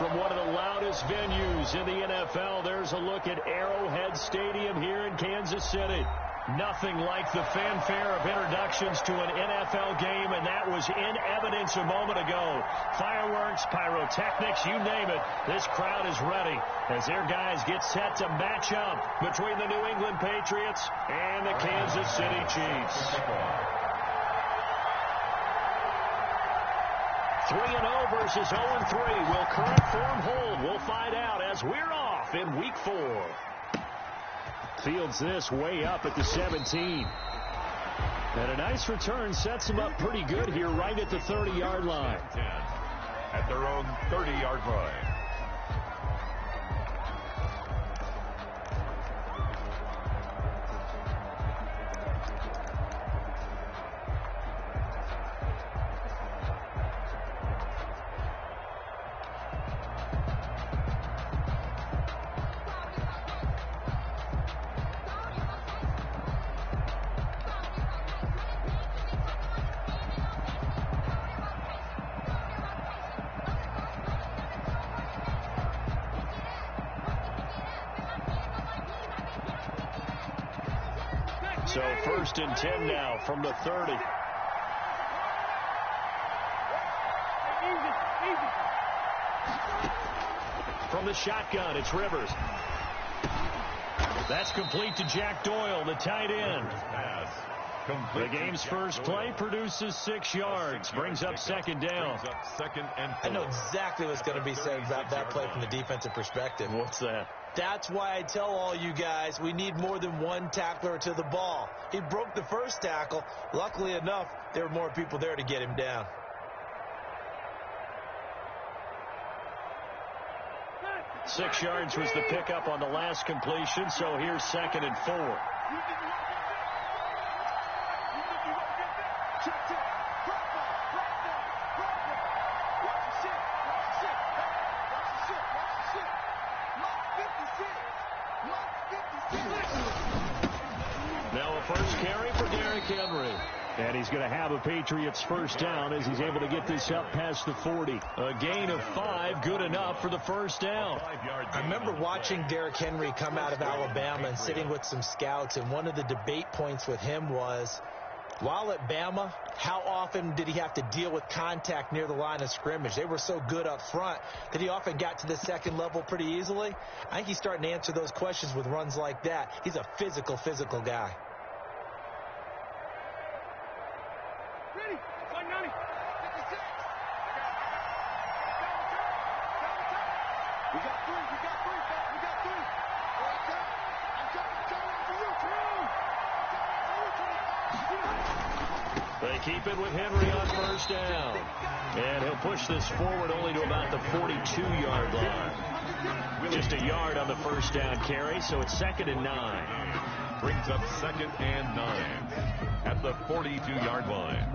from one of the loudest venues in the NFL. There's a look at Arrowhead Stadium here in Kansas City. Nothing like the fanfare of introductions to an NFL game, and that was in evidence a moment ago. Fireworks, pyrotechnics, you name it. This crowd is ready as their guys get set to match up between the New England Patriots and the Kansas City Chiefs. 3-0 versus 0-3. Will current form hold? We'll find out as we're off in Week 4. Fields this way up at the 17. And a nice return sets him up pretty good here right at the 30-yard line. At their own 30-yard line. So 1st and 10 now from the 30. From the shotgun, it's Rivers. That's complete to Jack Doyle, the tight end. The game's first play produces 6 yards, brings up 2nd down. I know exactly what's going to be said about that play from the defensive perspective. What's that? That's why I tell all you guys we need more than one tackler to the ball. He broke the first tackle. Luckily enough, there were more people there to get him down. Six yards was the pickup on the last completion, so here's 2nd and 4. Now a first carry for Derrick Henry. And he's going to have a Patriots first down as he's able to get this up past the 40. A gain of 5, good enough for the first down. I remember watching Derrick Henry come out of Alabama and sitting with some scouts, and one of the debate points with him was, while at Bama, how often did he have to deal with contact near the line of scrimmage? They were so good up front that he often got to the second level pretty easily. I think he's starting to answer those questions with runs like that. He's a physical guy. They keep it with Henry on first down. And he'll push this forward only to about the 42-yard line. Just a yard on the first down carry, so it's 2nd and 9. Brings up 2nd and 9 at the 42-yard line.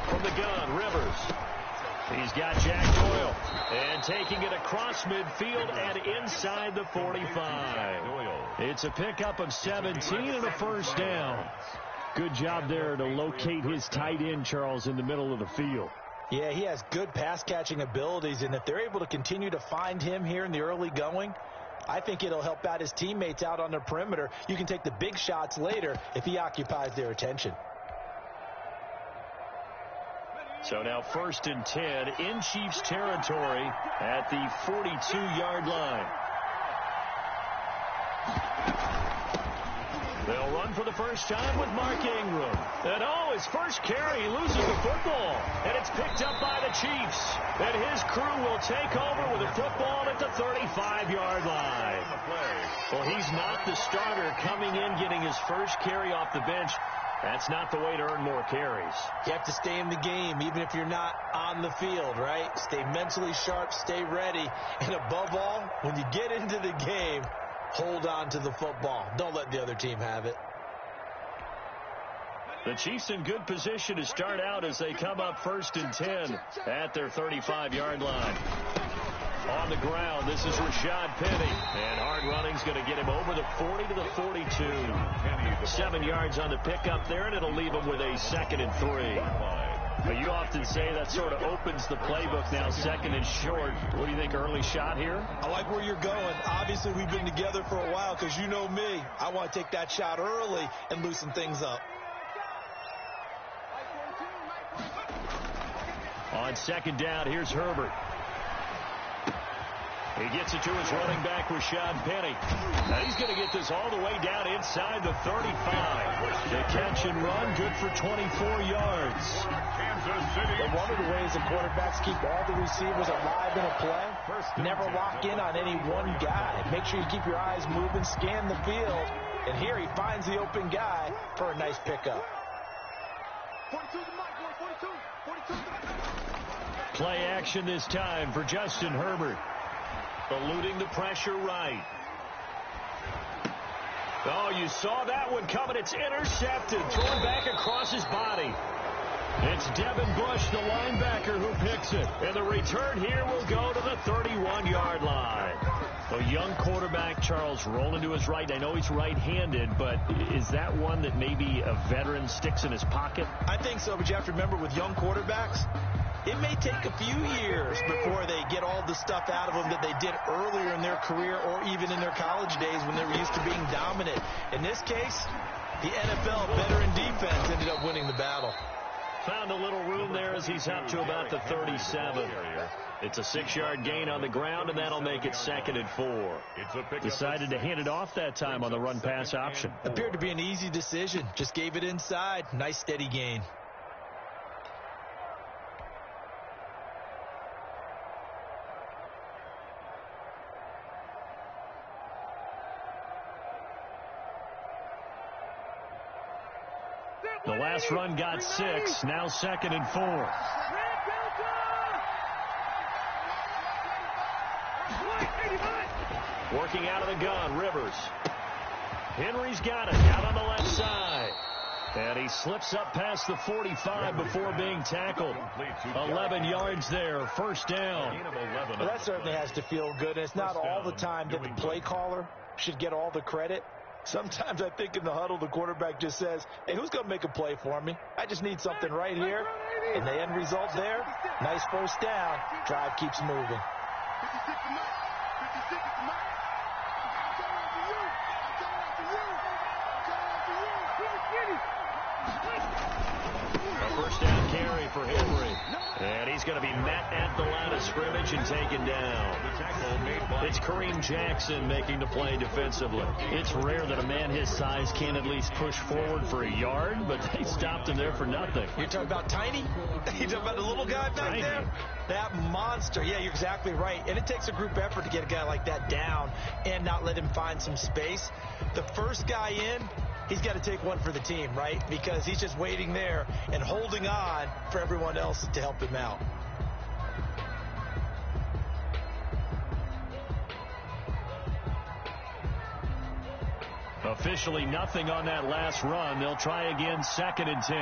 From the gun, Rivers. He's got Jack Doyle. And taking it across midfield and inside the 45. It's a pickup of 17 and a first down. Good job there to locate his tight end, Charles, in the middle of the field. Yeah, he has good pass-catching abilities, and if they're able to continue to find him here in the early going, I think it'll help out his teammates out on the perimeter. You can take the big shots later if he occupies their attention. So now 1st and 10 in Chiefs territory at the 42-yard line. They'll run for the first time with Mark Ingram. And his first carry, he loses the football. And it's picked up by the Chiefs. And his crew will take over with the football at the 35-yard line. Well, he's not the starter coming in, getting his first carry off the bench. That's not the way to earn more carries. You have to stay in the game, even if you're not on the field, right? Stay mentally sharp, stay ready, and above all, when you get into the game, hold on to the football. Don't let the other team have it. The Chiefs in good position to start out as they come up 1st and 10 at their 35-yard line. On the ground, this is Rashad Penny. And hard running's going to get him over the 40 to the 42. 7 yards on the pickup there, and it'll leave him with a 2nd and 3. But you often say that sort of opens the playbook now, 2nd and short. What do you think, early shot here? I like where you're going. Obviously, we've been together for a while because you know me. I want to take that shot early and loosen things up. On 2nd down, here's Herbert. He gets it to his running back, Rashad Penny. Now he's going to get this all the way down inside the 35. The catch and run, good for 24 yards. Well, one of the ways the quarterbacks keep all the receivers alive in a play, never lock in on any one guy. Make sure you keep your eyes moving, scan the field. And here he finds the open guy for a nice pickup. Play action this time for Justin Herbert. Eluding the pressure right. Oh, you saw that one coming. It's intercepted. Thrown back across his body. It's Devin Bush, the linebacker, who picks it. And the return here will go to the 31-yard line. A young quarterback, Charles, rolling to his right. I know he's right-handed, but is that one that maybe a veteran sticks in his pocket? I think so, but you have to remember with young quarterbacks, it may take a few years before they get all the stuff out of them that they did earlier in their career or even in their college days when they were used to being dominant. In this case, the NFL veteran defense ended up winning the battle. Found a little room there as he's up to about the 37. It's a 6-yard gain on the ground, and that'll make it 2nd and 4. Decided to hand it off that time on the run-pass option. Appeared to be an easy decision. Just gave it inside. Nice steady gain. The last run got 6. Now 2nd and 4. Working out of the gun, Rivers. Henry's got it out on the left side. And he slips up past the 45 before being tackled. 11 yards there, 1st down. Well, that certainly has to feel good. And it's not all the time that the play caller should get all the credit. Sometimes I think in the huddle, the quarterback just says, hey, who's going to make a play for me? I just need something right here. And the end result there, nice 1st down. Drive keeps moving. A 1st down carry for Henry. And he's going to be met at the line of scrimmage and taken down. It's Kareem Jackson making the play defensively. It's rare that a man his size can at least push forward for a yard, but they stopped him there for nothing. You're talking about tiny? You're talking about the little guy back there? That monster. Yeah, you're exactly right. And it takes a group effort to get a guy like that down and not let him find some space. The first guy in, he's got to take one for the team, right? Because he's just waiting there and holding on for everyone else to help him out. Officially nothing on that last run. They'll try again, 2nd and 10.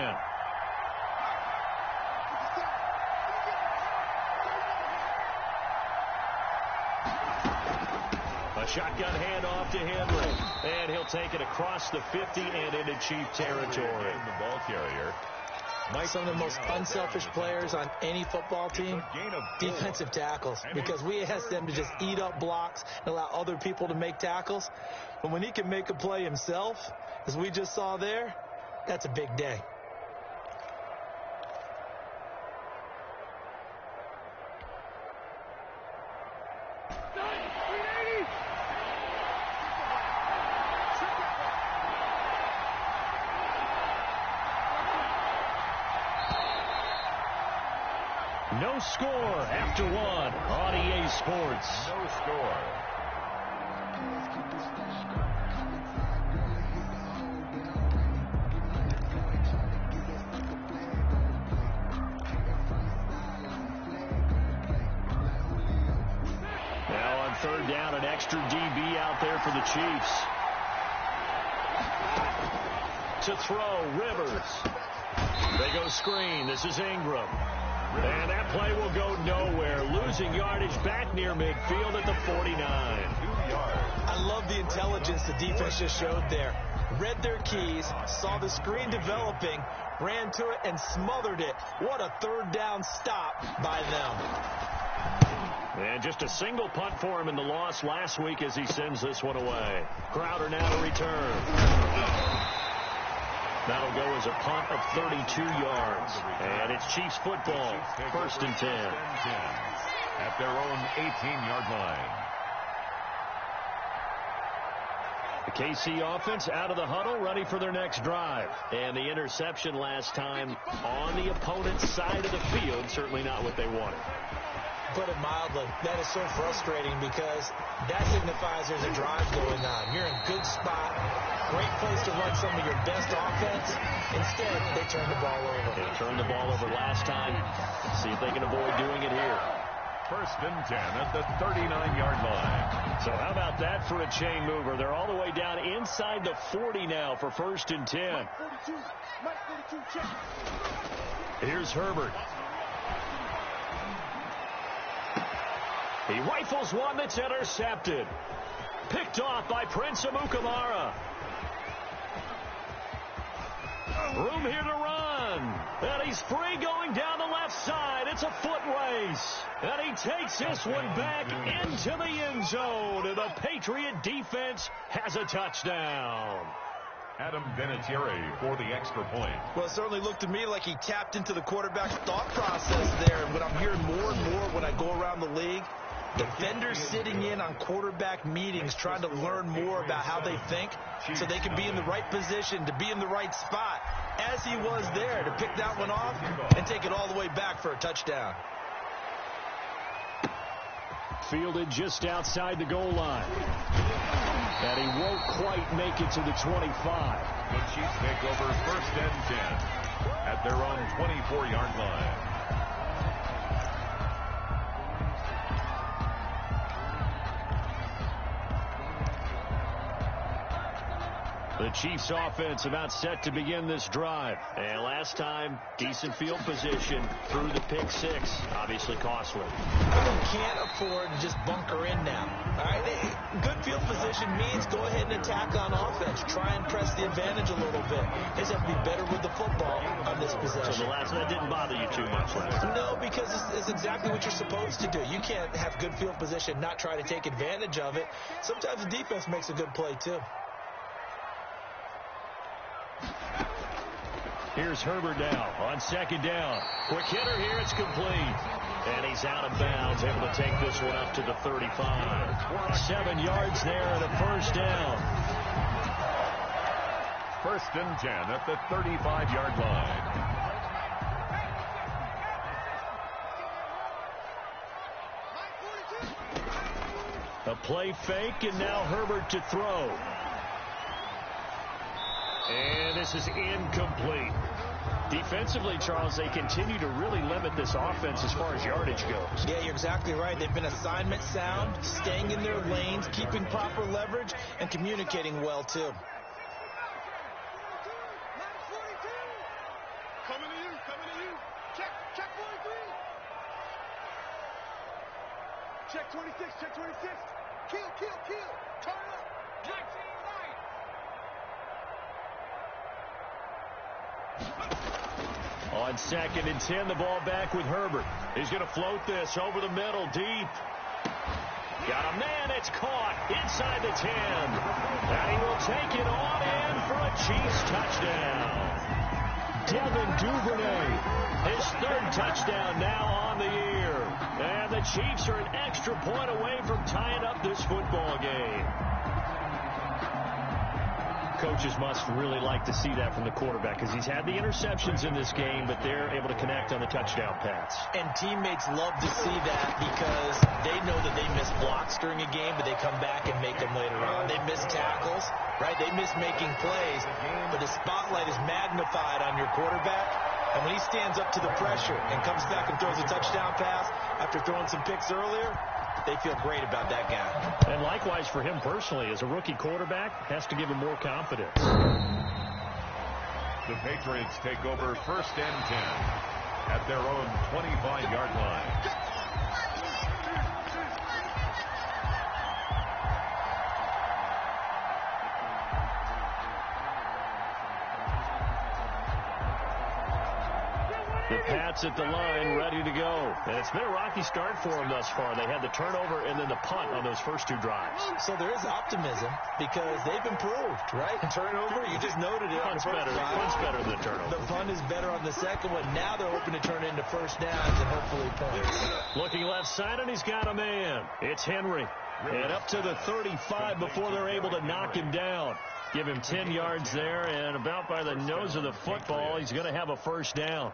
A shotgun handoff to Henry. And he'll take it across the 50 and into Chief territory. The ball carrier. Some of the most unselfish players on any football team, defensive tackles, because we ask them to just eat up blocks and allow other people to make tackles. But when he can make a play himself, as we just saw there, that's a big day. No score after 1 on EA Sports. No score. third down, an extra DB out there for the Chiefs. To throw, Rivers. They go screen. This is Ingram. And that play will go nowhere. Losing yardage back near midfield at the 49. 2 yards. I love the intelligence the defense just showed there. Read their keys, saw the screen developing, ran to it, and smothered it. What a third down stop by them. And just a single punt for him in the loss last week as he sends this one away. Crowder now to return. That'll go as a punt of 32 yards. And it's Chiefs football, 1st and 10. At their own 18-yard line. The KC offense out of the huddle, ready for their next drive. And the interception last time on the opponent's side of the field, certainly not what they wanted. Put it mildly, that is so frustrating because that signifies there's a drive going on. You're in a good spot, great place to run some of your best offense. Instead, they turn the ball over. They turned the ball over last time. See if they can avoid doing it here. 1st and 10 at the 39-yard line. So how about that for a chain mover? They're all the way down inside the 40 now for 1st and 10. Here's Herbert. He rifles one that's intercepted. Picked off by Prince Amukamara. Room here to run. And he's free going down the left side. It's a foot race. And he takes this one back into the end zone. And the Patriot defense has a touchdown. Adam Vinatieri for the extra point. Well, it certainly looked to me like he tapped into the quarterback's thought process there. And what I'm hearing more and more when I go around the league, defenders sitting in on quarterback meetings trying to learn more about how they think so they can be in the right position, to be in the right spot, as he was there, to pick that one off and take it all the way back for a touchdown. Fielded just outside the goal line. And he won't quite make it to the 25. The Chiefs take over 1st and 10 at their own 24-yard line. The Chiefs offense about set to begin this drive. And last time, decent field position through the pick six. Obviously costly. You can't afford to just bunker in now. All right? Good field position means go ahead and attack on offense. Try and press the advantage a little bit. They just have to be better with the football on this possession. So that didn't bother you too much last time? No, because it's exactly what you're supposed to do. You can't have good field position, not try to take advantage of it. Sometimes the defense makes a good play, too. Here's Herbert now on 2nd down. Quick hitter here, it's complete. And he's out of bounds, able to take this one up to the 35. 7 yards there and a 1st down. 1st and 10 at the 35-yard line. A play fake, and now Herbert to throw. And this is incomplete. Defensively, Charles, they continue to really limit this offense as far as yardage goes. Yeah, you're exactly right. They've been assignment sound, staying in their lanes, keeping proper leverage, and communicating well, too. Coming to you. Check 43. Check 26. Kill. Turn up. Black team right. On 2nd and 10, the ball back with Herbert. He's going to float this over the middle, deep. Got a man, it's caught inside the 10. And he will take it on in for a Chiefs touchdown. Devin Duvernay, his 3rd touchdown now on the year. And the Chiefs are an extra point away from tying up this football game. Coaches must really like to see that from the quarterback because he's had the interceptions in this game, but they're able to connect on the touchdown pass. And teammates love to see that because they know that they miss blocks during a game, but they come back and make them later on. They miss tackles, right? They miss making plays, but the spotlight is magnified on your quarterback. And when he stands up to the pressure and comes back and throws a touchdown pass after throwing some picks earlier, they feel great about that guy. And likewise for him personally, as a rookie quarterback, has to give him more confidence. The Patriots take over 1st and 10 at their own 25-yard line. The Pats at the line, ready to go. And it's been a rocky start for them thus far. They had the turnover and then the punt on those first 2 drives. So there is optimism because they've improved, right? Turnover, you just noted it. Punt's better than the turnover. The punt is better on the second one. Now they're hoping to turn it into first downs and hopefully points. Looking left side, and he's got a man. It's Henry. And up to the 35 before they're able to knock him down. Give him 10 yards there, and about by the nose of the football, he's going to have a first down.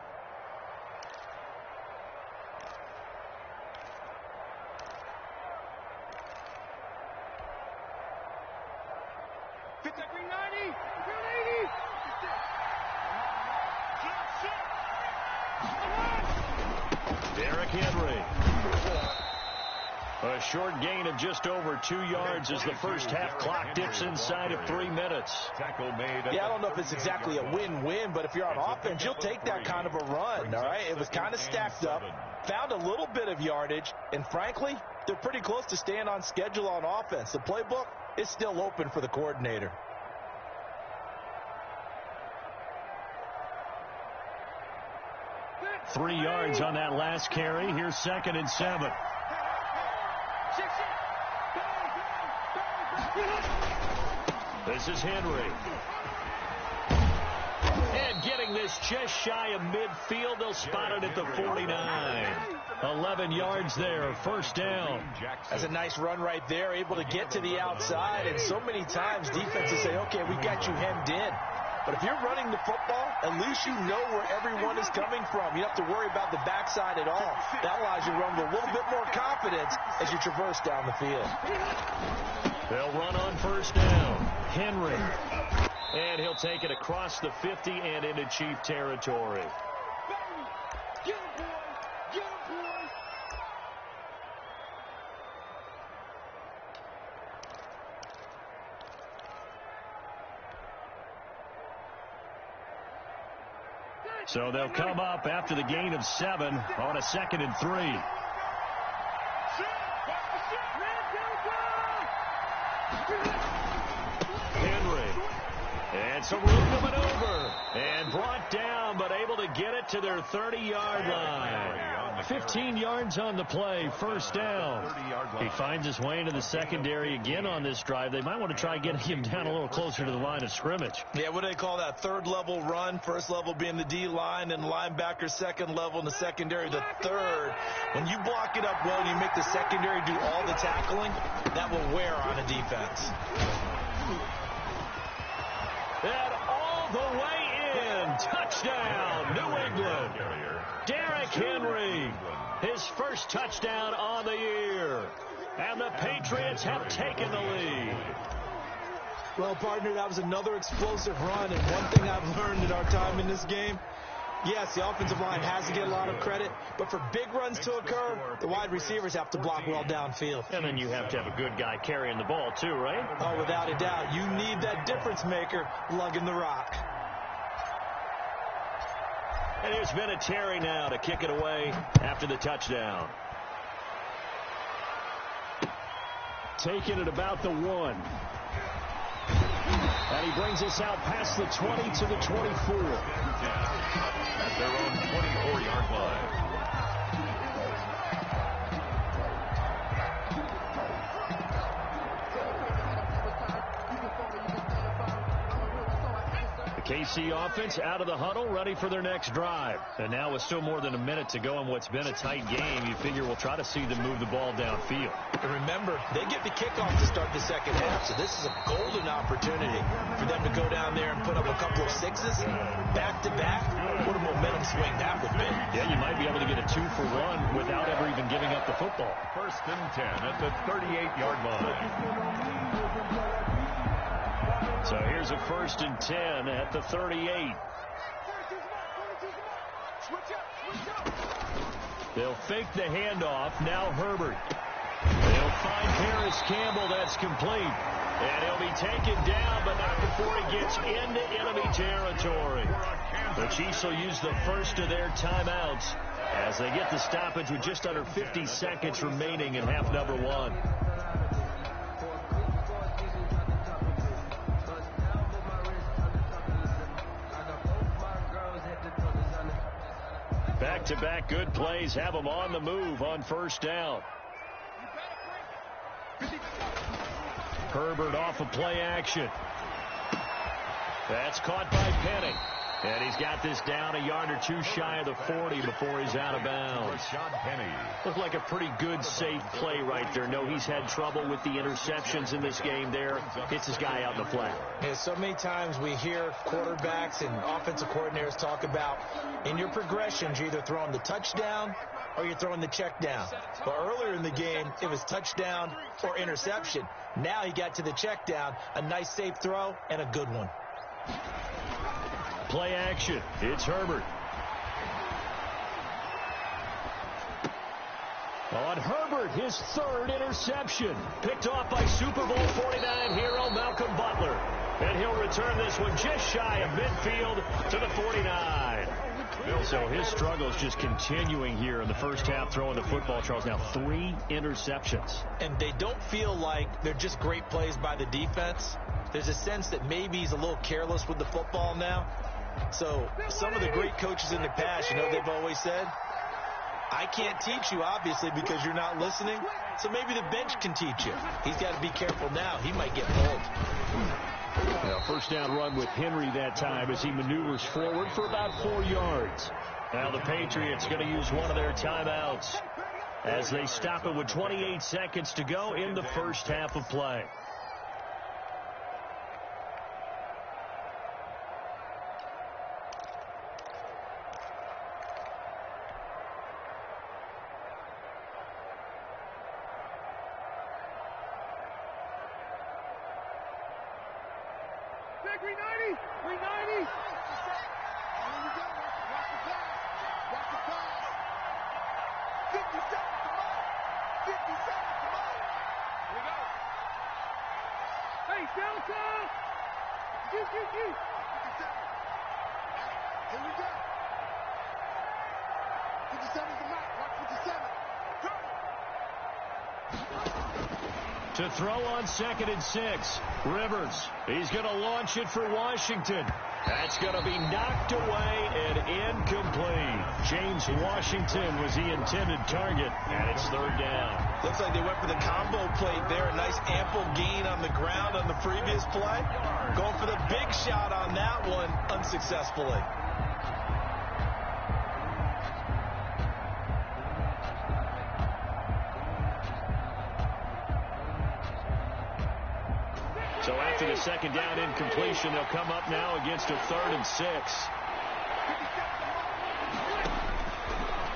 Henry. A short gain of just over 2 yards as the first half clock dips inside of 3 minutes. Yeah, I don't know if it's exactly a win-win, but if you're on offense, you'll take that kind of a run, all right? It was kind of stacked up, found a little bit of yardage, and frankly, they're pretty close to staying on schedule on offense. The playbook is still open for the coordinator. Three yards on that last carry. Here's 2nd and 7. This is Henry. And getting this just shy of midfield. They'll spot it at the 49. 11 yards there. First down. That's a nice run right there. Able to get to the outside. And so many times defenses say, okay, we got you hemmed in. But if you're running the football, at least you know where everyone is coming from. You don't have to worry about the backside at all. That allows you to run with a little bit more confidence as you traverse down the field. They'll run on first down. Henry. And he'll take it across the 50 and into Chief territory. So they'll come up after the gain of 7 on a 2nd and 3. Henry. And some room to maneuver. And brought down, but able to get it to their 30-yard line. 15 yards on the play, first down. He finds his way into the secondary again on this drive. They might want to try getting him down a little closer to the line of scrimmage. Yeah, what do they call that? 3rd level run, 1st level being the D-line, and linebacker 2nd level, and the secondary the 3rd. When you block it up well and you make the secondary do all the tackling, that will wear on a defense. And all the way in. Touchdown, New England. Derrick Henry, his first touchdown on the year. And the Patriots have taken the lead. Well, partner, that was another explosive run. And one thing I've learned in our time in this game, yes, the offensive line has to get a lot of credit, but for big runs to occur, the wide receivers have to block well downfield. And then you have to have a good guy carrying the ball too, right? Oh, without a doubt. You need that difference maker lugging the rock. And there's Vinatieri now to kick it away after the touchdown. Taking it about the 1. And he brings us out past the 20 to the 24. At their own 24-yard line. KC offense out of the huddle, ready for their next drive. And now with still more than a minute to go in what's been a tight game, you figure we'll try to see them move the ball downfield. And remember, they get the kickoff to start the second half, so this is a golden opportunity for them to go down there and put up a couple of 6s back-to-back. What a momentum swing that would be. Yeah, you might be able to get a 2-for-1 without ever even giving up the football. 1st and 10 at the 38-yard line. So here's a 1st and 10 at the 38. They'll fake the handoff. Now Herbert. find Paris Campbell. That's complete. And he'll be taken down, but not before he gets into enemy territory. The Chiefs will use the first of their timeouts as they get the stoppage with just under 50 seconds remaining in half number one. Back-to-back good plays have them on the move on first down. Herbert off of play action. That's caught by Penny. And he's got this down a yard or two shy of the 40 before he's out of bounds. Looked like a pretty good, safe play right there. No, he's had trouble with the interceptions in this game there. Hits his guy out in the flat. And so many times we hear quarterbacks and offensive coordinators talk about in your progressions, you're either throwing the touchdown or you're throwing the check down. But earlier in the game, it was touchdown or interception. Now he got to the check down, a nice safe throw, and a good one. Play action. It's Herbert. On Herbert, his third interception. Picked off by Super Bowl 49 hero Malcolm Butler. And he'll return this one just shy of midfield to the 49. So his struggles just continuing here in the first half throwing the football, Charles. Now 3 interceptions. And they don't feel like they're just great plays by the defense. There's a sense that maybe he's a little careless with the football now. So some of the great coaches in the past, you know, they've always said, I can't teach you, obviously, because you're not listening. So maybe the bench can teach you. He's got to be careful now. He might get pulled. Well, first down run with Henry that time as he maneuvers forward for about 4 yards. Now the Patriots going to use one of their timeouts as they stop it with 28 seconds to go in the first half of play. To throw on 2nd and 6. Rivers. He's going to launch it for Washington. That's going to be knocked away and incomplete. James Washington was the intended target, and it's 3rd down. Looks like they went for the combo play there. A nice ample gain on the ground on the previous play. Going for the big shot on that one unsuccessfully. So after the 2nd down incompletion, they'll come up now against a 3rd and 6.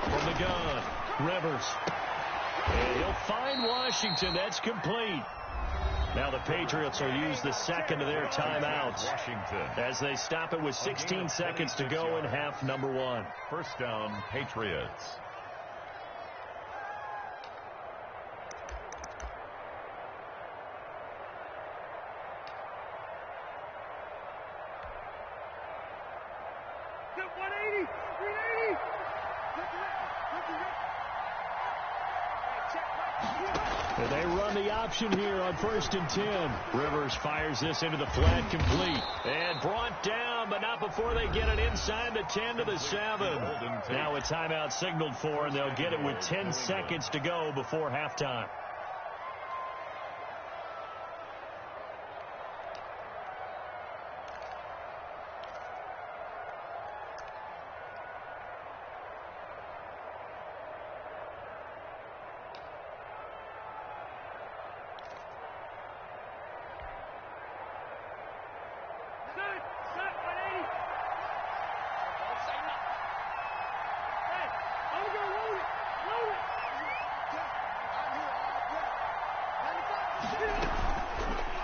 From the gun, Rivers. And he'll find Washington. That's complete. Now the Patriots will use the 2nd of their timeouts as they stop it with 16 seconds to go in half number 1. First down, Patriots. And they run the option here on 1st and 10. Rivers fires this into the flat, complete. And brought down, but not before they get it inside the 10 to the 7. Now a timeout signaled for, and they'll get it with 10 seconds to go before halftime.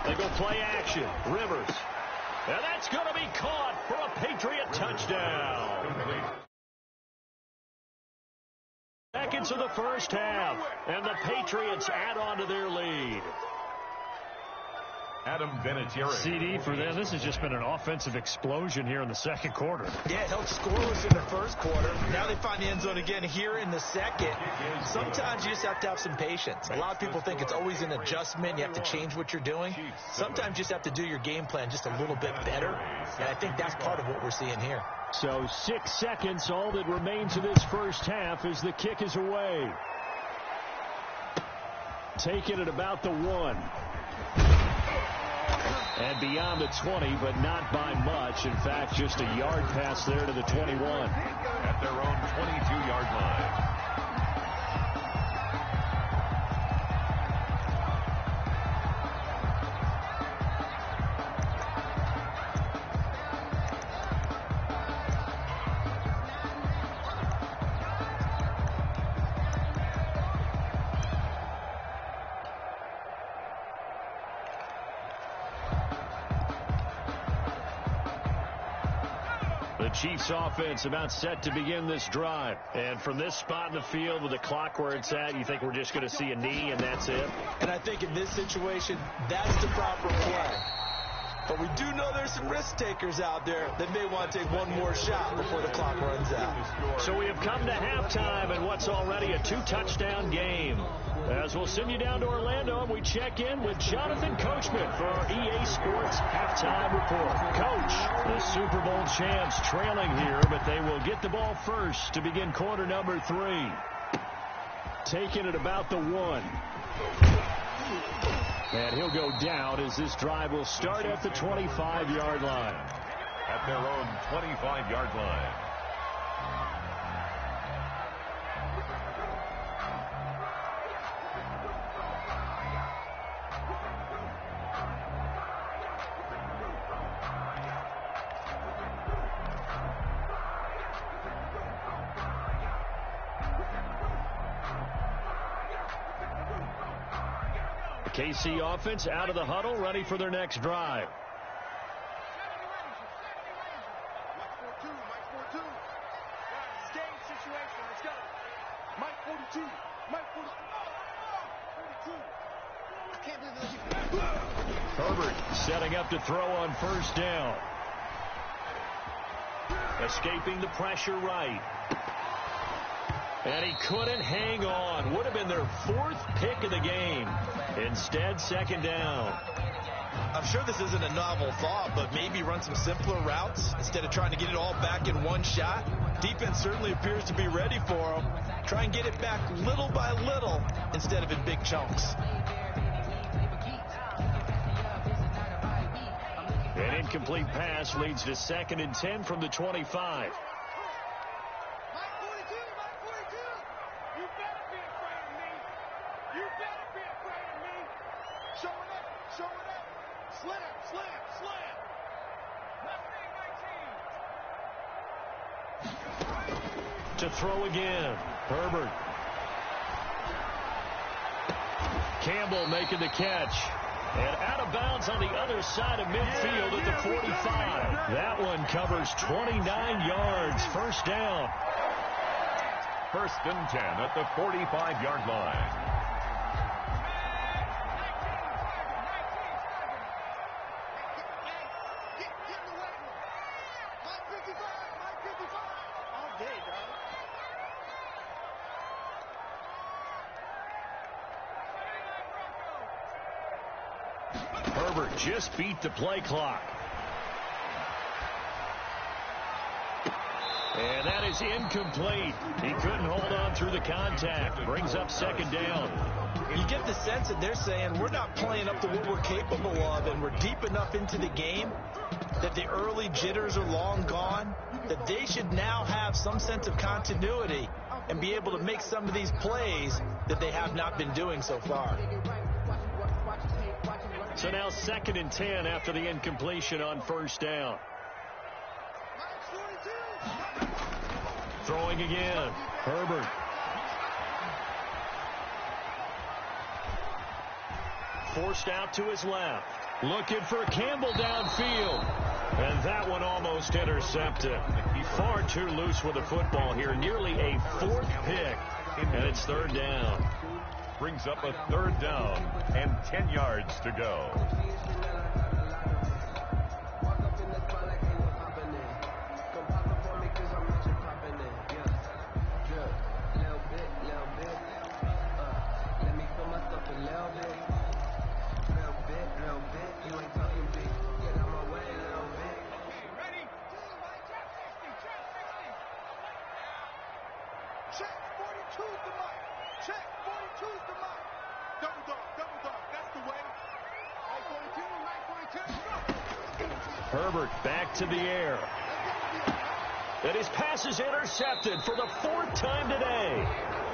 They go play action. Rivers. And that's going to be caught for a Patriot touchdown. Seconds of the first half, and the Patriots add on to their lead. Adam Vinatieri. CD for them. This has just been an offensive explosion here in the second quarter. Yeah, held scoreless in the first quarter. Now they find the end zone again here in the second. Sometimes you just have to have some patience. A lot of people think it's always an adjustment. You have to change what you're doing. Sometimes you just have to do your game plan just a little bit better. And I think that's part of what we're seeing here. So 6 seconds, all that remains of this first half as the kick is away. Taken at about the 1. And beyond the 20, but not by much. In fact, just a yard pass there to the 21. At their own 22-yard line. The Chiefs offense about set to begin this drive. And from this spot in the field with the clock where it's at, you think we're just going to see a knee and that's it? And I think in this situation, that's the proper play. But we do know there's some risk takers out there that may want to take one more shot before the clock runs out. So we have come to halftime in what's already a 2-touchdown game. As we'll send you down to Orlando, and we check in with Jonathan Coachman for our EA Sports Halftime Report. Coach, the Super Bowl champs trailing here, but they will get the ball first to begin quarter number 3. Taken at about the 1. And he'll go down as this drive will start at the 25-yard line. At their own 25-yard line. KC offense out of the huddle, ready for their next drive. Herbert setting up to throw on first down. Escaping the pressure right. And he couldn't hang on. Would have been their 4th pick of the game. Instead, second down. I'm sure this isn't a novel thought, but maybe run some simpler routes instead of trying to get it all back in one shot. Defense certainly appears to be ready for him. Try and get it back little by little instead of in big chunks. An incomplete pass leads to 2nd and 10 from the 25. To throw again. Herbert. Campbell making the catch. And out of bounds on the other side of midfield at the 45. That one covers 29 yards. First down. 1st and 10 at the 45-yard line. Herbert just beat the play clock. And that is incomplete. He couldn't hold on through the contact. Brings up 2nd down. You get the sense that they're saying we're not playing up to what we're capable of, and we're deep enough into the game that the early jitters are long gone, that they should now have some sense of continuity and be able to make some of these plays that they have not been doing so far. So now 2nd and 10 after the incompletion on first down. Throwing again. Herbert. Forced out to his left. Looking for Campbell downfield. And that one almost intercepted. Far too loose with the football here. Nearly a 4th pick And it's third down. Brings up a third down and 10 yards to go. Check 42's the mark. Check 42's the mark. Double dog. That's the way. Right 42. Herbert back to the air. And his pass is intercepted for the fourth time today.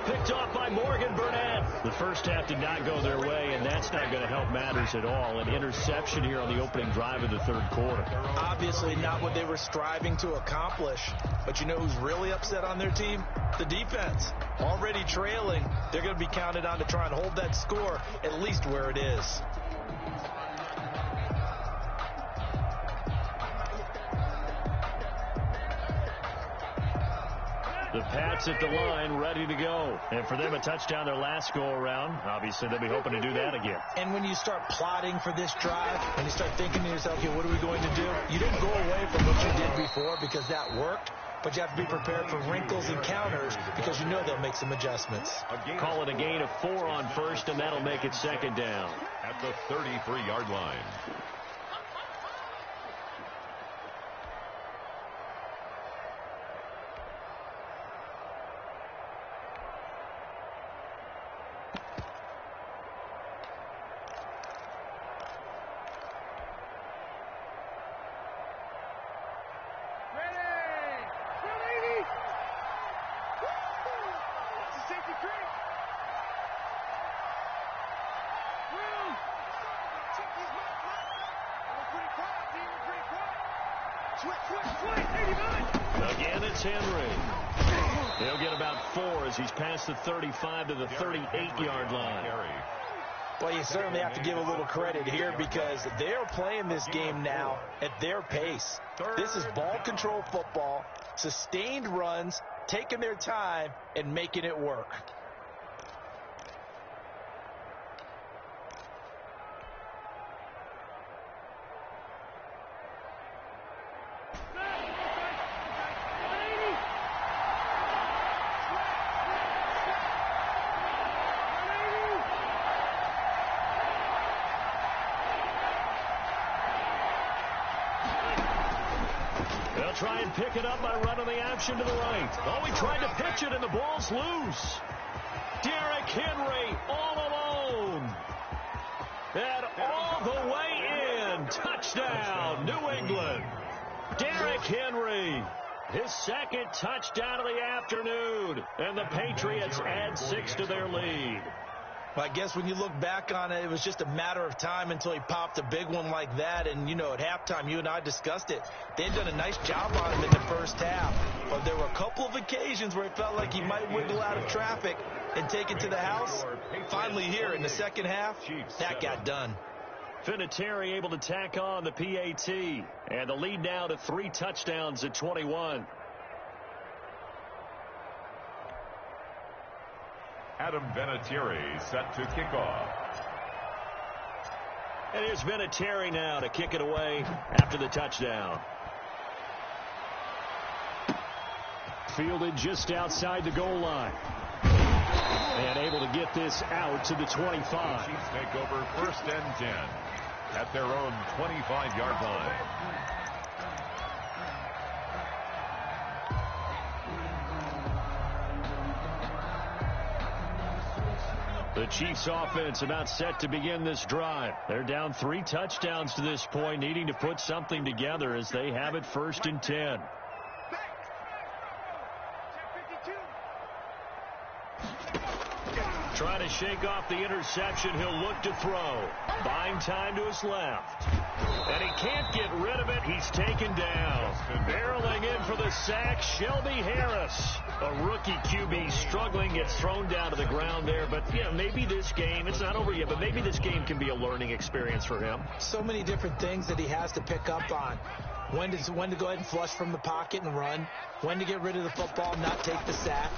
Picked off by Morgan Burnett. The first half did not go their way, and that's not going to help matters at all. An interception here on the opening drive of the third quarter. Obviously not what they were striving to accomplish. But you know who's really upset on their team? The defense. Already trailing, they're going to be counted on to try and hold that score at least where it is. The Pats at the line, ready to go. And for them, a touchdown their last go-around. Obviously, they'll be hoping to do that again. And when you start plotting for this drive, and you start thinking to yourself, okay, what are we going to do? You don't go away from what you did before because that worked, but you have to be prepared for wrinkles and counters because you know they'll make some adjustments. Call it a gain of 4 on first, and that'll make it second down. At the 33-yard line. Again, it's Henry. He'll get about 4 as he's past the 35 to the 38-yard line. Well, you certainly have to give a little credit here because they're playing this game now at their pace. This is ball control football, sustained runs, taking their time, and making it work. They'll try and pick it up by running the action to the right. Oh, he tried to pitch it, and the ball's loose. Derrick Henry all alone. And all the way in. Touchdown, New England. Derrick Henry, his second touchdown of the afternoon. And the Patriots add 6 to their lead. Well, I guess when you look back on it, it was just a matter of time until he popped a big one like that. And, you know, at halftime, you and I discussed it. They'd done a nice job on him in the first half. But there were a couple of occasions where it felt like he might wiggle out of traffic and take it to the house. Finally here in the second half, that got done. Vinatieri able to tack on the PAT. And the lead now to 3 touchdowns at 21. Adam Vinatieri set to kick off. And here's Vinatieri now to kick it away after the touchdown. Fielded just outside the goal line. And able to get this out to the 25. Chiefs take over first and 10 at their own 25-yard line. The Chiefs offense about set to begin this drive. They're down 3 touchdowns to this point, needing to put something together as they have it first and 10. Trying to shake off the interception. He'll look to throw. Buying time to his left. And he can't get rid of it. He's taken down. Barreling in for the sack, Shelby Harris. A rookie QB struggling, gets thrown down to the ground there. But, yeah, maybe this game, it's not over yet, but maybe this game can be a learning experience for him. So many different things that he has to pick up on. when to go ahead and flush from the pocket and run, when to get rid of the football, not take the sack,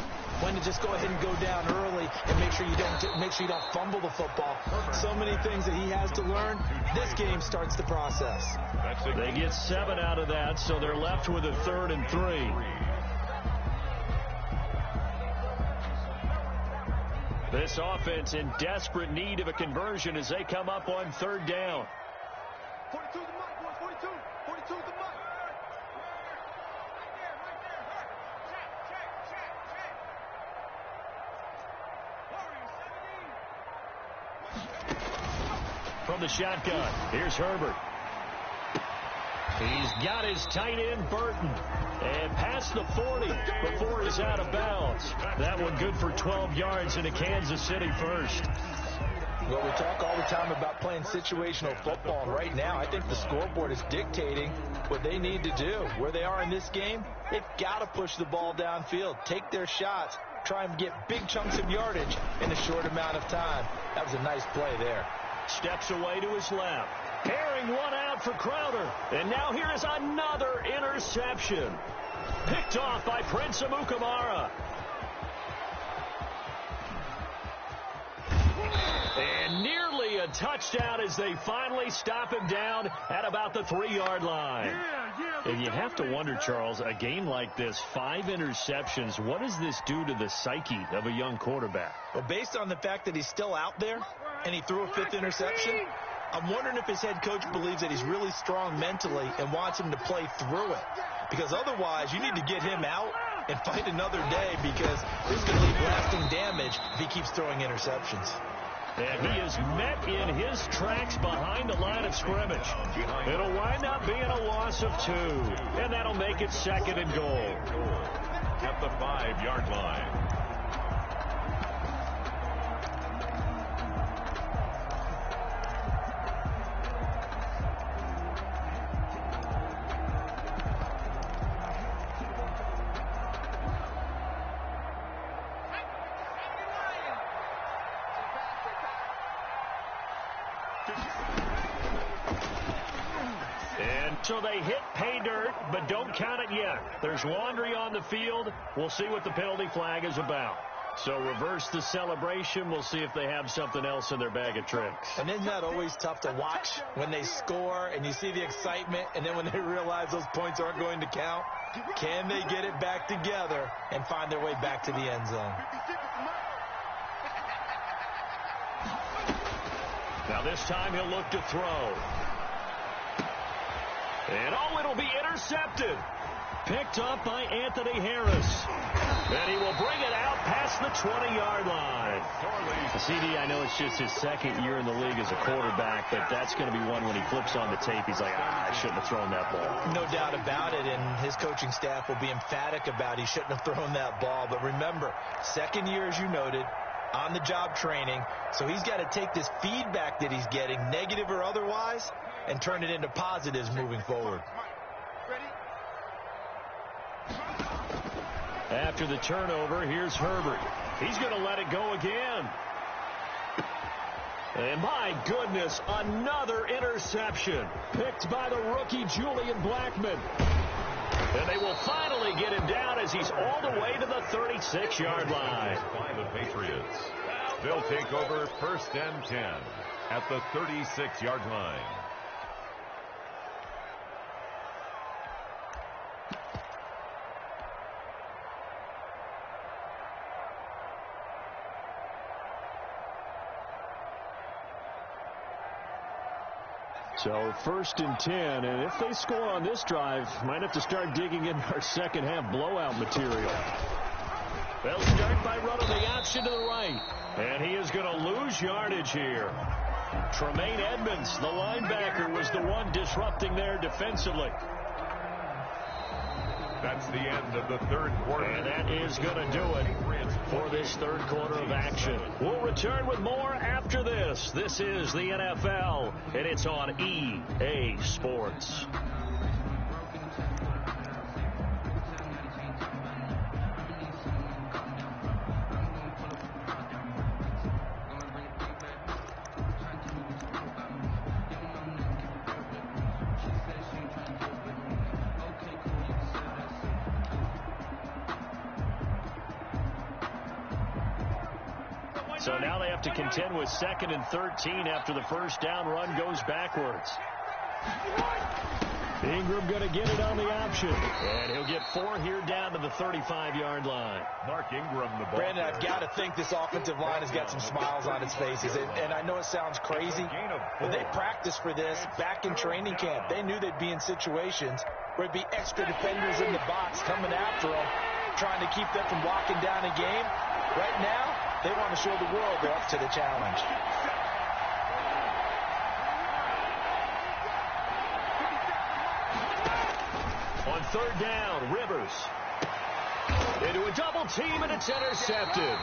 when to just go ahead and go down early and make sure you don't fumble the football. So many things that he has to learn. This game starts the process. They get 7 out of that, so they're left with a 3rd and 3. This offense in desperate need of a conversion as they come up on 3rd down. 42 the mic, boys. 42. 42 the mic. From the shotgun, here's Herbert. He's got his tight end, Burton. And past the 40 before he's out of bounds. That one good for 12 yards into Kansas City first. Well, we talk all the time about playing situational football, and right now I think the scoreboard is dictating what they need to do. Where they are in this game, they've got to push the ball downfield, take their shots, try and get big chunks of yardage in a short amount of time. That was a nice play there. Steps away to his left. Carrying one out for Crowder. And now here is another interception. Picked off by Prince Amukamara. And nearly a touchdown as they finally stop him down at about the 3-yard line. And you have to wonder, Charles, a game like this, 5 interceptions, what does this do to the psyche of a young quarterback? Well, based on the fact that he's still out there and he threw a 5th interception, I'm wondering if his head coach believes that he's really strong mentally and wants him to play through it. Because otherwise, you need to get him out and fight another day, because this is going to leave lasting damage if he keeps throwing interceptions. And he is met in his tracks behind the line of scrimmage. It'll wind up being a loss of 2, and that'll make it 2nd and goal. At the 5-yard line. So they hit pay dirt, but don't count it yet. There's laundry on the field. We'll see what the penalty flag is about. So reverse the celebration. We'll see if they have something else in their bag of tricks. And isn't that always tough to watch when they score and you see the excitement, and then when they realize those points aren't going to count? Can they get it back together and find their way back to the end zone? Now this time he'll look to throw. And it'll be intercepted. Picked up by Anthony Harris. And he will bring it out past the 20-yard line. CD, I know it's just his 2nd year in the league as a quarterback, but that's going to be one when he flips on the tape, he's like, I shouldn't have thrown that ball. No doubt about it, and his coaching staff will be emphatic about he shouldn't have thrown that ball. But remember, 2nd year, as you noted, on-the-job training, so he's got to take this feedback that he's getting, negative or otherwise, and turn it into positives moving forward. After the turnover, here's Herbert. He's going to let it go again. And my goodness, another interception picked by the rookie Julian Blackmon. And they will finally get him down as he's all the way to the 36-yard line. By the Patriots. They'll take over 1st and 10 at the 36-yard line. So 1st and 10, and if they score on this drive, might have to start digging in our second half blowout material. They'll start by running the option to the right, and he is going to lose yardage here. Tremaine Edmonds, the linebacker, was the one disrupting there defensively. That's the end of the 3rd quarter. And that is going to do it for this 3rd quarter of action. We'll return with more after this. This is the NFL, and it's on EA Sports. So now they have to contend with 2nd and 13 after the first down run goes backwards. Ingram going to get it on the option. And he'll get 4 here down to the 35-yard line. Mark Ingram, the ball. Brandon, I've got to think this offensive line has got some smiles on its faces. And I know it sounds crazy, but they practiced for this back in training camp. They knew they'd be in situations where it'd be extra defenders in the box coming after them, trying to keep them from walking down a game. Right now, they want to show the world they're up to the challenge. On 3rd down, Rivers. Into a double team, and it's intercepted.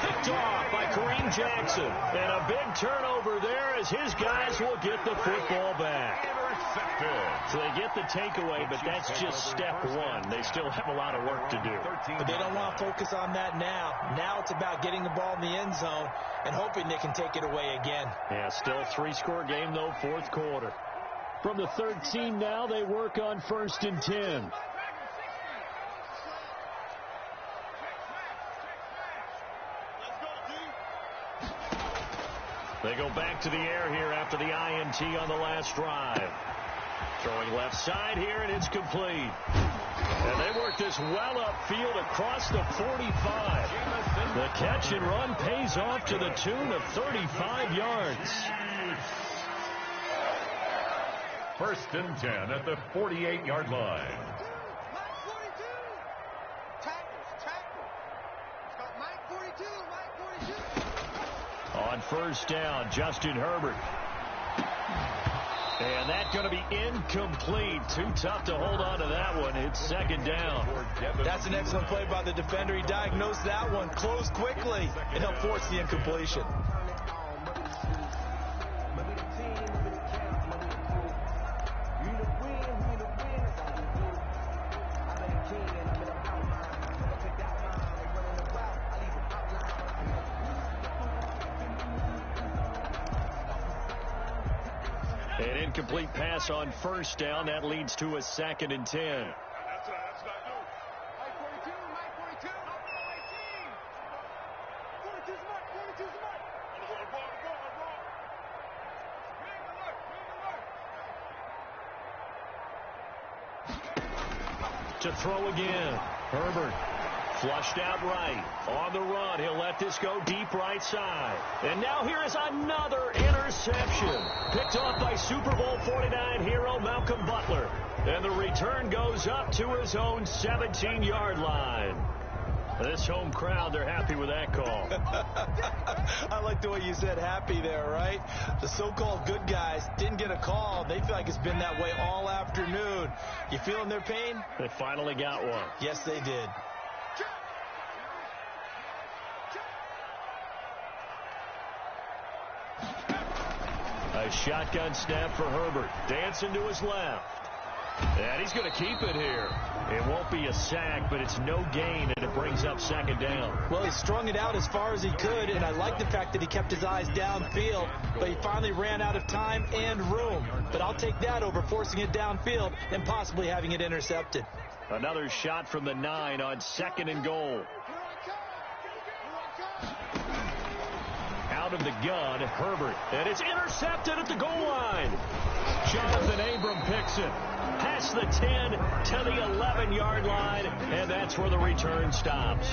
Picked off by Kareem Jackson. And a big turnover there as his guys will get the football back. So they get the takeaway, but that's just step 1. They still have a lot of work to do. But they don't want to focus on that now. Now it's about getting the ball in the end zone and hoping they can take it away again. Yeah, still 3-score game, though, 4th quarter. From the 13 now, they work on 1st and 10. They go back to the air here after the INT on the last drive. Throwing left side here, and it's complete. And they work this well upfield across the 45. The catch and run pays off to the tune of 35 yards. 1st and 10 at the 48-yard line. On 1st down, Justin Herbert. And that's going to be incomplete. Too tough to hold on to that one. It's 2nd down. That's an excellent play by the defender. He diagnosed that one, closed quickly, and he'll force the incompletion. An incomplete pass on 1st down. That leads to a 2nd and 10. To throw again. Herbert flushed out right. On the run. He'll let this go deep right side. And now here is another interception. Picked off by Super Bowl 49 hero Malcolm Butler. And the return goes up to his own 17-yard line. This home crowd, they're happy with that call. I like the way you said happy there, right? The so-called good guys didn't get a call. They feel like it's been that way all afternoon. You feeling their pain? They finally got one. Yes, they did. A shotgun snap for Herbert. Dancing to his left. And he's going to keep it here. It won't be a sack, but it's no gain, and it brings up 2nd down. Well, he strung it out as far as he could, and I like the fact that he kept his eyes downfield, but he finally ran out of time and room. But I'll take that over forcing it downfield and possibly having it intercepted. Another shot from the 9 on 2nd and goal. Out of the gun, Herbert. And it's intercepted at the goal line. Jonathan Abram picks it. Past the 10 to the 11-yard line, and that's where the return stops.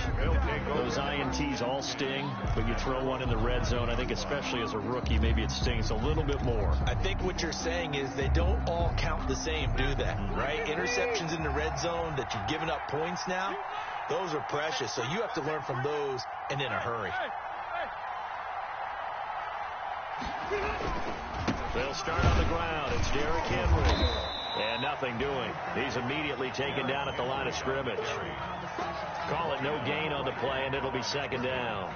Those INTs all sting, but you throw one in the red zone. I think especially as a rookie, maybe it stings a little bit more. I think what you're saying is they don't all count the same, do they? Right? Interceptions in the red zone that you've given up points now, those are precious. So you have to learn from those and in a hurry. They'll start on the ground. It's Derrick Henry. And nothing doing. He's immediately taken down at the line of scrimmage. Call it no gain on the play, and it'll be 2nd down.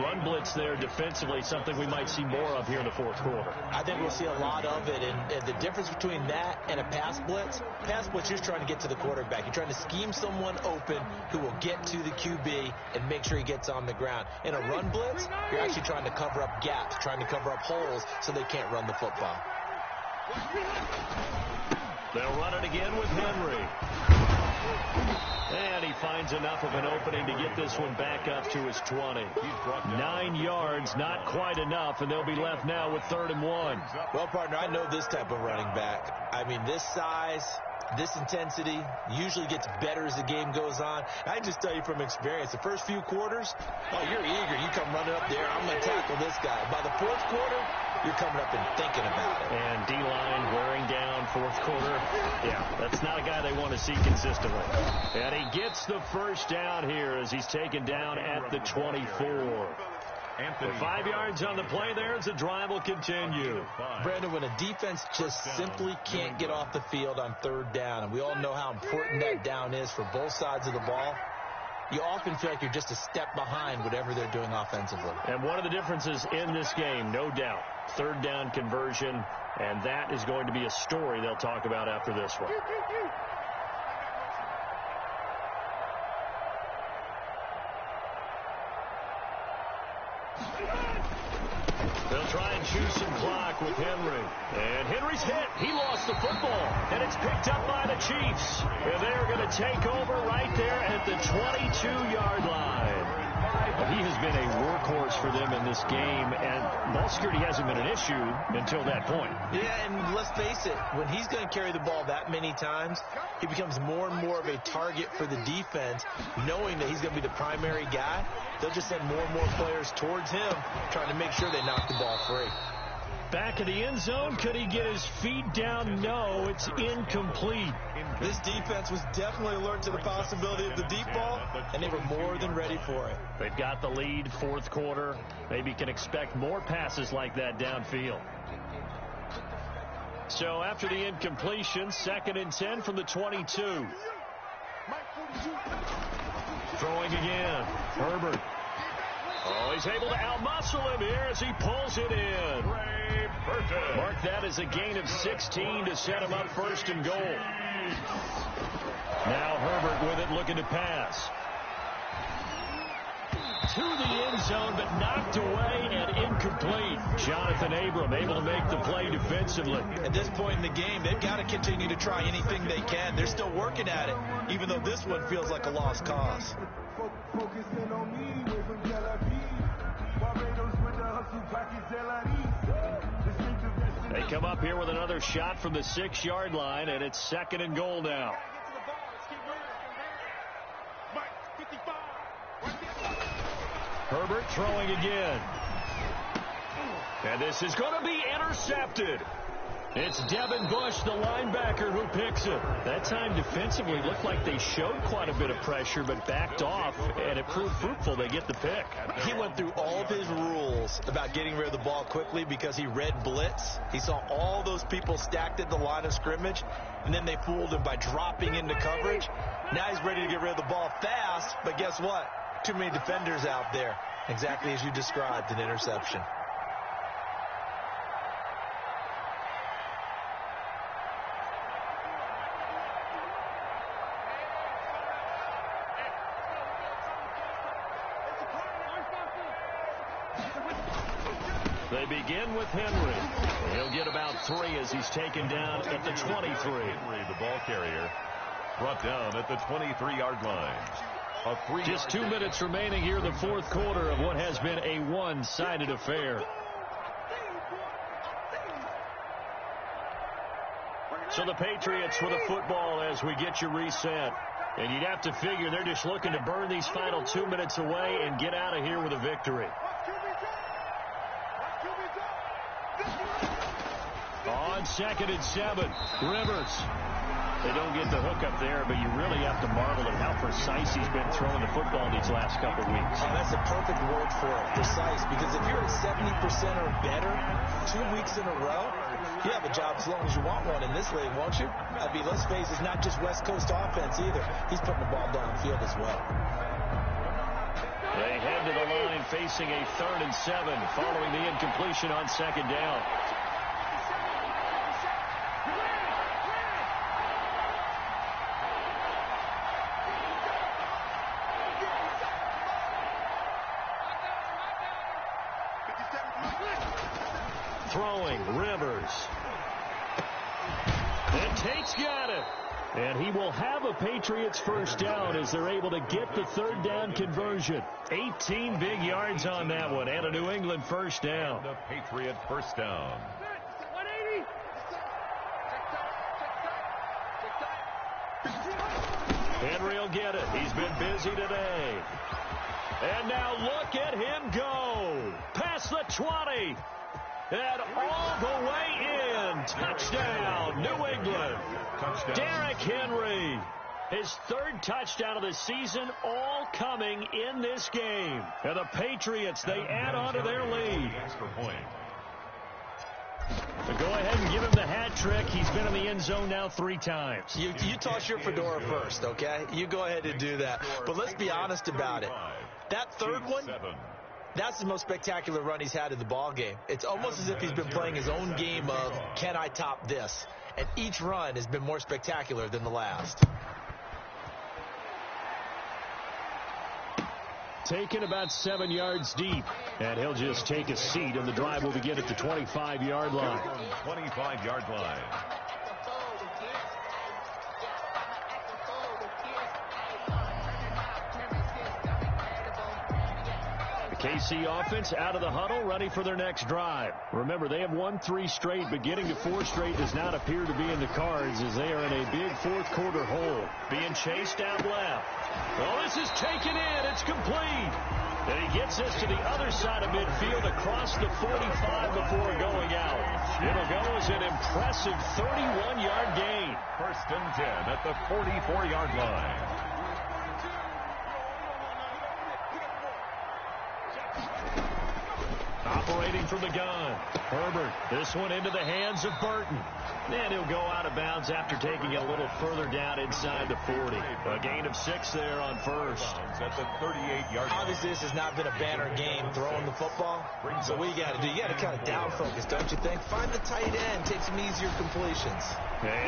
Run blitz there defensively, something we might see more of here in the 4th quarter. I think we'll see a lot of it, and the difference between that and a pass blitz, you're just trying to get to the quarterback. You're trying to scheme someone open who will get to the QB and make sure he gets on the ground. In a run blitz, you're actually trying to cover up gaps, trying to cover up holes so they can't run the football. They'll run it again with Henry. And he finds enough of an opening to get this one back up to his 20. 9 yards, not quite enough, and they'll be left now with 3rd and 1. Well, partner, I know this type of running back. I mean, this size, this intensity usually gets better as the game goes on. I just tell you from experience, the first few quarters, oh, you're eager. You come running up there, I'm going to tackle this guy. By the 4th quarter, you're coming up and thinking about it. And D-line wearing down 4th quarter. Yeah, that's not a guy they want to see consistently. And he gets the first down here as he's taken down at the 24. For 5 yards on the play there as the drive will continue. Brandon, when a defense just simply can't get off the field on 3rd down, and we all know how important that down is for both sides of the ball, you often feel like you're just a step behind whatever they're doing offensively. And one of the differences in this game, no doubt, 3rd down conversion, and that is going to be a story they'll talk about after this one. They'll try and choose some clock with Henry. And Henry's hit. He lost the football. And it's picked up by the Chiefs. And they're going to take over right there at the 22-yard line. He has been a workhorse for them in this game, and ball security hasn't been an issue until that point. Yeah, and let's face it, when he's going to carry the ball that many times, he becomes more and more of a target for the defense, knowing that he's going to be the primary guy. They'll just send more and more players towards him, trying to make sure they knock the ball free. Back in the end zone, could he get his feet down? No, it's incomplete. This defense was definitely alert to the possibility of the deep ball, and they were more than ready for it. They've got the lead, 4th quarter. Maybe can expect more passes like that downfield. So after the incompletion, 2nd and 10 from the 22. Throwing again. Herbert. Oh, he's able to outmuscle him here as he pulls it in. Mark that as a gain of 16 to set him up 1st and goal. Now Herbert with it, looking to pass. To the end zone, but knocked away and incomplete. Jonathan Abram able to make the play defensively. At this point in the game, they've got to continue to try anything they can. They're still working at it, even though this one feels like a lost cause. They come up here with another shot from the 6-yard line, and it's 2nd and goal now. Herbert throwing again. And this is going to be intercepted. It's Devin Bush, the linebacker, who picks it. That time defensively looked like they showed quite a bit of pressure, but backed off, and it proved fruitful. They get the pick. He went through all of his rules about getting rid of the ball quickly because he read blitz. He saw all those people stacked at the line of scrimmage, and then they fooled him by dropping into coverage. Now he's ready to get rid of the ball fast, but guess what? Too many defenders out there. Exactly as you described, an interception. They begin with Henry. He'll get about 3 as he's taken down at the 23. Henry, the ball carrier, brought down at the 23-yard line. Just 2 minutes remaining here in the 4th quarter of what has been a one-sided affair. So the Patriots with a football as we get you reset. And you'd have to figure they're just looking to burn these final 2 minutes away and get out of here with a victory. On 2nd and 7, Rivers. They don't get the hook up there, but you really have to marvel at how precise he's been throwing the football these last couple weeks. Oh, that's a perfect word for it, precise, because if you're at 70% or better 2 weeks in a row, you have a job as long as you want one in this league, won't you? I mean, let's face it, it's not just West Coast offense either. He's putting the ball downfield as well. They head to the line facing a 3rd and 7 following the incompletion on 2nd down. Throwing, Rivers. And Tate's got it. And he will have a Patriots first down as they're able to get the third down conversion. 18 big yards on that one and a New England first down. The Patriot first down. 180. Henry will get it. He's been busy today. And now look at him go. Past the 20. And all the way in. Touchdown, New England. Touchdown. Derrick Henry. His third touchdown of the season, all coming in this game. And the Patriots, they add on to their lead. Extra point. So go ahead and give him the hat trick. He's been in the end zone now 3 times. You toss your fedora first, okay? You go ahead and do that. But let's be honest about it. That third one, that's the most spectacular run he's had in the ball game. It's almost as if he's been playing his own game of, can I top this? And each run has been more spectacular than the last. Taken about 7 yards deep. And he'll just take a seat, and the drive will begin at the 25-yard line. 25-yard line. KC offense out of the huddle, ready for their next drive. Remember, they have won 3 straight, but getting to 4 straight does not appear to be in the cards as they are in a big fourth-quarter hole. Being chased down left. Well, this is taken in. It's complete. And he gets this to the other side of midfield across the 45 before going out. It'll go as an impressive 31-yard gain. First and 10 at the 44-yard line. Operating from the gun. Herbert. This one into the hands of Burton. And he'll go out of bounds after taking it a little further down inside the 40. A gain of 6 there on first. At the 38-yard line. Obviously, this has not been a banner game throwing the football. So what you got to do, you got to kind of down focus, don't you think? Find the tight end. Take some easier completions.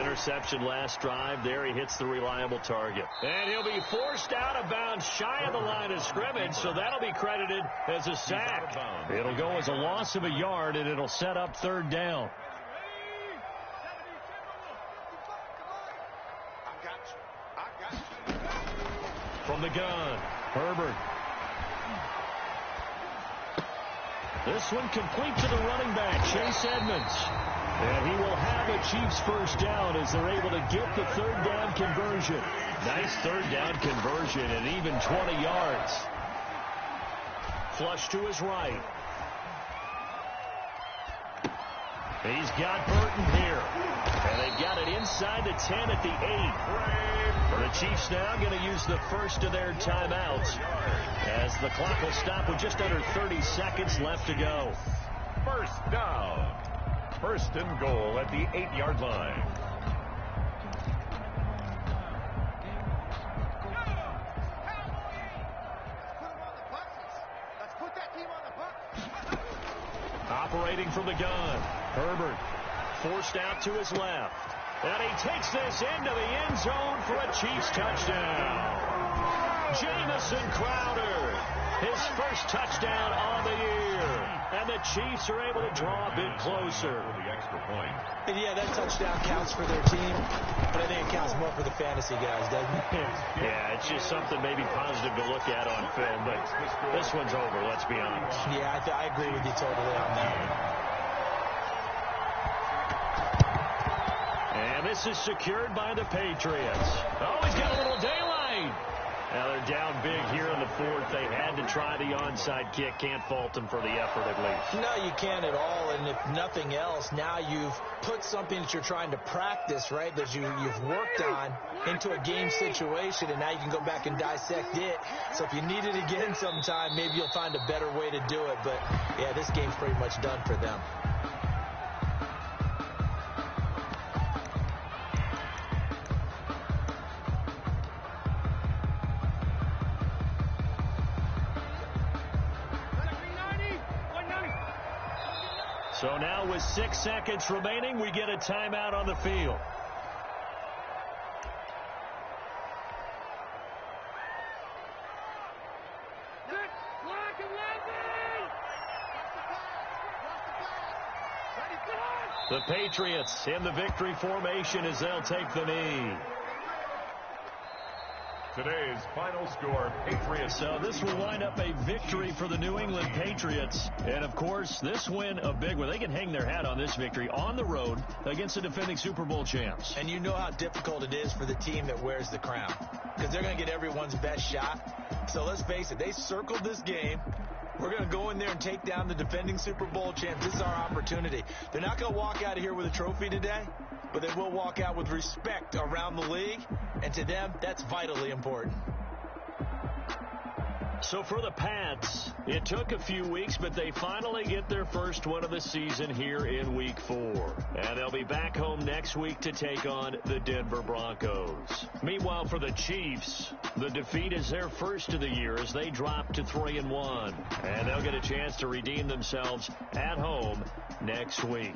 Interception last drive. There he hits the reliable target. And he'll be forced out of bounds shy of the line of scrimmage, so that'll be credited as a sack. It'll go as a loss of a yard, and it'll set up third down. From the gun, Herbert. This one complete to the running back, Chase Edmonds. And he will have a Chiefs first down as they're able to get the third down conversion. Nice third down conversion and even 20 yards. Flush to his right. He's got Burton here. And they've got it inside the 10 at the 8. The Chiefs now going to use the first of their timeouts as the clock will stop with just under 30 seconds left to go. First down. First and goal at the 8-yard line. Let's put that team on the bus. Operating from the gun. Herbert forced out to his left. And he takes this into the end zone for a Chiefs touchdown. Jamison Crowder, his first touchdown on the year. And the Chiefs are able to draw a bit closer. For the extra point. And yeah, that touchdown counts for their team, but I think it counts more for the fantasy guys, doesn't it? Yeah, it's just something maybe positive to look at on film, but this one's over, let's be honest. Yeah, I agree with you totally on that one. And this is secured by the Patriots. Oh, he's got a little daylight. Now they're down big here in the fourth. They had to try the onside kick. Can't fault them for the effort at least. No, you can't at all. And if nothing else, now you've put something that you're trying to practice, right, that you've worked on into a game situation, and now you can go back and dissect it. So if you need it again sometime, maybe you'll find a better way to do it. But, yeah, this game's pretty much done for them. So now with 6 seconds remaining, we get a timeout on the field. The Patriots in the victory formation as they'll take the knee. Today's final score, Patriots. So this will wind up a victory for the New England Patriots. And, of course, this win, a big one. They can hang their hat on this victory on the road against the defending Super Bowl champs. And you know how difficult it is for the team that wears the crown, because they're going to get everyone's best shot. So let's face it, they circled this game. We're going to go in there and take down the defending Super Bowl champs. This is our opportunity. They're not going to walk out of here with a trophy today, but they will walk out with respect around the league. And to them, that's vitally important. So for the Pats, it took a few weeks, but they finally get their first one of the season here in Week 4. And they'll be back home next week to take on the Denver Broncos. Meanwhile, for the Chiefs, the defeat is their first of the year as they drop to 3-1. And they'll get a chance to redeem themselves at home next week.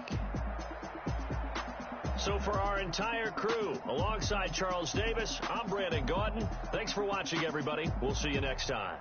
So for our entire crew, alongside Charles Davis, I'm Brandon Gaudin. Thanks for watching, everybody. We'll see you next time.